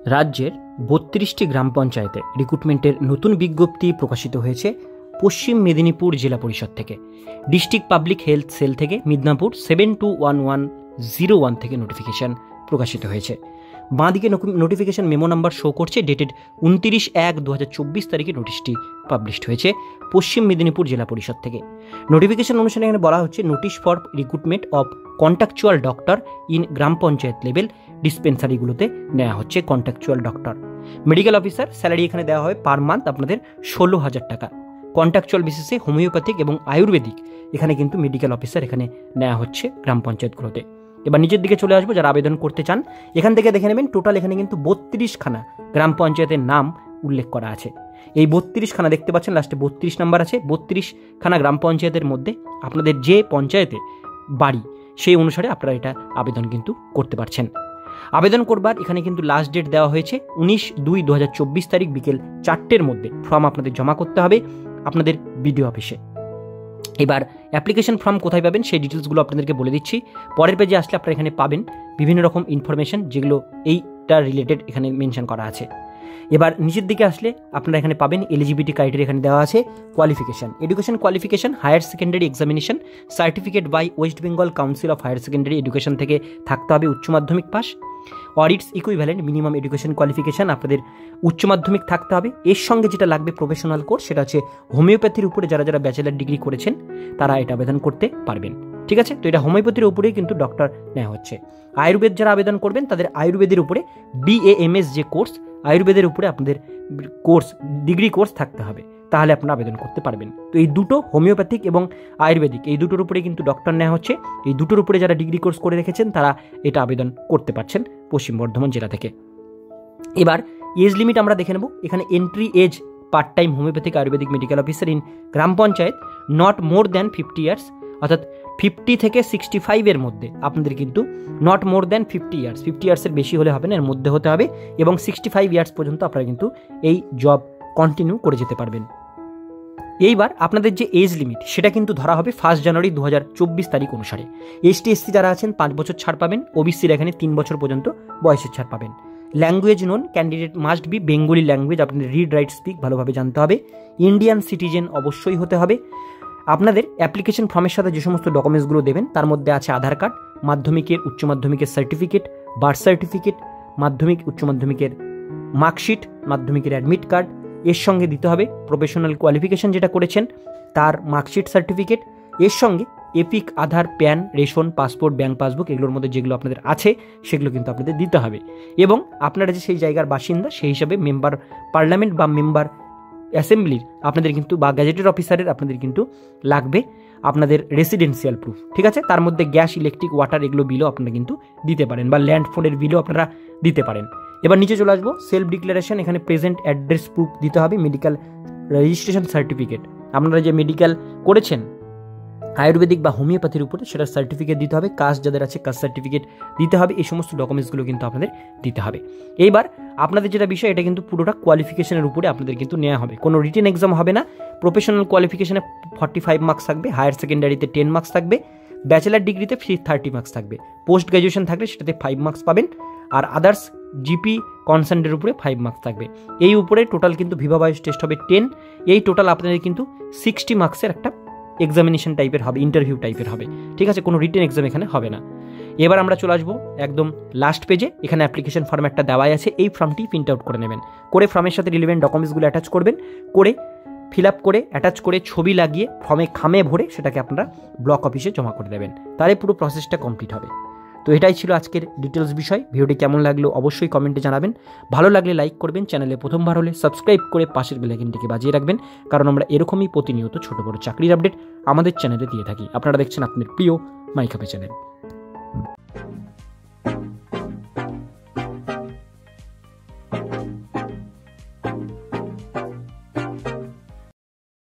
রাজ্যের ৩২টি গ্রাম পঞ্চায়েতে রিক্রুটমেন্টের নতুন বিজ্ঞপ্তি প্রকাশিত হয়েছে পশ্চিম মেদিনীপুর জেলা পরিষদ থেকে। ডিস্ট্রিক্ট পাবলিক হেলথ সেল থেকে মিদনাপুর 721101 থেকে নোটিফিকেশান প্রকাশিত হয়েছে। বাঁদিকে নোটিফিকেশান মেমো নাম্বার শো করছে, ডেটেড 29/1/2024 তারিখে নোটিশটি পাবলিশড হয়েছে পশ্চিম মেদিনীপুর জেলা পরিষদ থেকে। নোটিফিকেশান অনুসারে এখানে বলা হচ্ছে, notice for recruitment of contractual doctor in gram panchayat level ডিসপেন্সারিগুলোতে নেওয়া হচ্ছে contractual doctor. Medical officer salary এখানে দেওয়া হয় পার মান্থ আপনাদের 16,000 টাকা। কন্ট্রাকচুয়াল বেসিসে হোমিওপ্যাথিক এবং আয়ুর্বেদিক এখানে কিন্তু মেডিকেল অফিসার এখানে নেওয়া হচ্ছে গ্রাম পঞ্চায়েতগুলোতে। এবার নিচের দিকে চলে আসবো, যারা আবেদন করতে চান এখান থেকে দেখে নেবেন। টোটাল এখানে কিন্তু 32খানা গ্রাম পঞ্চায়েতের নাম উল্লেখ করা আছে। এই 32খানা দেখতে পাচ্ছেন, লাস্টে 32 নাম্বার আছে। 32খানা গ্রাম পঞ্চায়েতের মধ্যে আপনাদের যে পঞ্চায়েতে বাড়ি সেই অনুসারে আপনারা এটা আবেদন কিন্তু করতে পারছেন। আবেদন করবার এখানে কিন্তু লাস্ট ডেট দেওয়া হয়েছে 19/2/2024 তারিখ বিকেল 4টের মধ্যে ফর্ম আপনাদের জমা করতে হবে আপনাদের বিডিও অফিসে। এবার অ্যাপ্লিকেশন ফর্ম কোথায় পাবেন সেই ডিটেলসগুলো আপনাদেরকে বলে দিচ্ছি। পরের পেজে আসলে আপনারা এখানে পাবেন বিভিন্ন রকম ইনফরমেশন, যেগুলো এইটা রিলেটেড এখানে মেনশন করা আছে। এবার নিচের দিকে আসলে আপনারা এখানে পাবেন এলিজিবিলিটি ক্রাইটেরিয়া এখানে দেওয়া আছে। Qualification, education qualification higher secondary examination certificate by West Bengal Council of Higher Secondary Education থেকে থাকতে হবে উচ্চ মাধ্যমিক pass. Or its equivalent minimum education qualification আপনাদের উচ্চ মাধ্যমিক থাকতে হবে। এর সঙ্গে যেটা লাগবে প্রফেশনাল কোর্স, সেটা হচ্ছে হোমিওপ্যাথির উপরে যারা যারা ব্যাচেলার ডিগ্রি করেছেন তারা এটা আবেদন করতে পারবেন। ঠিক আছে, তো এটা হোমিওপ্যাথির উপরেই কিন্তু ডক্টর নেওয়া হচ্ছে। আয়ুর্বেদ যারা আবেদন করবেন তাদের আয়ুর্বেদের উপরে BAMS যে কোর্স, আয়ুর্বেদের উপরে আপনাদের কোর্স ডিগ্রি কোর্স থাকতে হবে, তাহলে আপনারা আবেদন করতে পারবেন। তো এই দুটো হোমিওপ্যাথিক এবং আয়ুর্বেদিক এই দুটোর উপরে কিন্তু ডক্টর নেওয়া হচ্ছে। এই দুটোর উপরে যারা ডিগ্রি কোর্স করে রেখেছেন তারা এটা আবেদন করতে পারছেন পশ্চিম বর্ধমান জেলা থেকে। এবার এজ লিমিট আমরা দেখে নেব। এখানে entry age part time homoeopathic ayurvedic medical officer in gram panchayat not more than 50 years, অর্থাৎ 50 থেকে 65 মধ্যে আপনাদের কিন্তু নট মোর দ্যান 50 ইয়ার্স, 50 ইয়ার্সের বেশি হলে হবে না, এর মধ্যে হতে হবে, এবং 65 ইয়ার্স পর্যন্ত আপনারা কিন্তু এই জব কন্টিনিউ করে যেতে পারবেন। এইবার আপনাদের যে এজ লিমিট সেটা কিন্তু ধরা হবে 1 জানুয়ারি 2024 তারিখ অনুসারে। ST SC যারা আছেন 5 বছর ছাড় পাবেন, OBCর এখানে 3 বছর পর্যন্ত বয়সের ছাড় পাবেন। Language known candidate must be Bengali language, আপনাদের রিড রাইট স্পিক ভালোভাবে জানতে হবে। ইন্ডিয়ান সিটিজেন অবশ্যই হতে হবে। আপনাদের অ্যাপ্লিকেশন ফর্মের সাথে যে সমস্ত ডকুমেন্টসগুলো দেবেন তার মধ্যে আছে আধার কার্ড, মাধ্যমিকের উচ্চ মাধ্যমিকের সার্টিফিকেট, বার্থ সার্টিফিকেট, মাধ্যমিক উচ্চ মাধ্যমিকের মার্কশিট, মাধ্যমিকের অ্যাডমিট কার্ড, এর সঙ্গে দিতে হবে প্রফেশনাল কোয়ালিফিকেশন যেটা করেছেন তার মার্কশিট সার্টিফিকেট, এর সঙ্গে EPIC, Aadhaar, PAN, ration, passport, bank passbook এগুলোর মধ্যে যেগুলো আপনাদের আছে সেগুলো কিন্তু আপনাদের দিতে হবে। এবং আপনারা যে সেই জায়গার বাসিন্দা সেই হিসাবে মেম্বার পার্লামেন্ট বা মেম্বার অ্যাসেম্বলির আপনাদের কিন্তু বা গ্যাজেটেড অফিসারের আপনাদের কিন্তু লাগবে আপনাদের রেসিডেন্সিয়াল প্রুফ। ঠিক আছে, তার মধ্যে গ্যাস, ইলেকট্রিক, ওয়াটার এগুলো বিলও আপনারা কিন্তু দিতে পারেন, বা ল্যান্ড ফোনের বিলও আপনারা দিতে পারেন। এবার নিচে চলে আসবো, সেলফ ডিক্লারেশন, এখানে প্রেজেন্ট অ্যাড্রেস প্রুফ দিতে হবে। মেডিকেল রেজিস্ট্রেশন সার্টিফিকেট, আপনারা যে মেডিকেল করেছেন আয়ুর্বেদিক বা হোমিওপ্যাথির উপরে সেটার সার্টিফিকেট দিতে হবে। কাস্ট যাদের আছে কাস্ট সার্টিফিকেট দিতে হবে। এই সমস্ত ডকুমেন্টসগুলো কিন্তু আপনাদের দিতে হবে। এইবার আপনাদের যেটা বিষয় এটা কিন্তু পুরোটা কোয়ালিফিকেশনের উপরে আপনাদের কিন্তু নেওয়া হবে, কোনো রিটেন এক্সাম হবে না। প্রফেশনাল কোয়ালিফিকেশনে 45 মার্কস থাকবে, হায়ার সেকেন্ডারিতে 10 মার্কস থাকবে, ব্যাচেলার ডিগ্রিতে 30 মার্কস থাকবে, পোস্ট গ্র্যাজুয়েশন থাকলে সেটাতে 5 মার্কস পাবেন, আর আদার্স জিপি কনসেন্টের উপরে 5 মার্কস থাকবে। এই উপরে টোটাল কিন্তু ভিভা ভয়েস টেস্ট হবে 10। এই টোটাল আপনাদের কিন্তু 60 মার্কসের একটা এক্সামিনেশন টাইপের হবে, ইন্টারভিউ টাইপের হবে। ঠিক আছে, কোনো রিটেন এক্সাম এখানে হবে না। এবার আমরা চলে আসবো একদম লাস্ট পেজে। এখানে অ্যাপ্লিকেশন ফর্ম্যাটটা দেওয়াই আছে, এই ফর্মটি প্রিন্ট আউট করে নেবেন, করে ফর্মের সাথে রিলেভেন্ট ডকুমেন্টসগুলো অ্যাটাচ করবেন, করে ফিল আপ করে অ্যাটাচ করে ছবি লাগিয়ে ফর্মে খামে ভরে সেটাকে আপনারা ব্লক অফিসে জমা করে দেবেন, তাহলে পুরো প্রসেসটা কমপ্লিট হবে। তো এটাই ছিল আজকের ডিটেলস বিষয়। ভিডিওটি কেমন লাগলো অবশ্যই কমেন্টে জানাবেন। ভালো লাগলে লাইক করবেন, চ্যানেলে প্রথমবার হলে সাবস্ক্রাইব করে পাশের বেল আইকনটিকে বাজিয়ে রাখবেন, কারণ আমরা এরকমই প্রতিনিয়ত ছোট বড় চাকরির আপডেট আমাদের চ্যানেলে দিয়ে থাকি। আপনারা দেখছেন আপনাদের প্রিয় মাইকাপে চ্যানেল।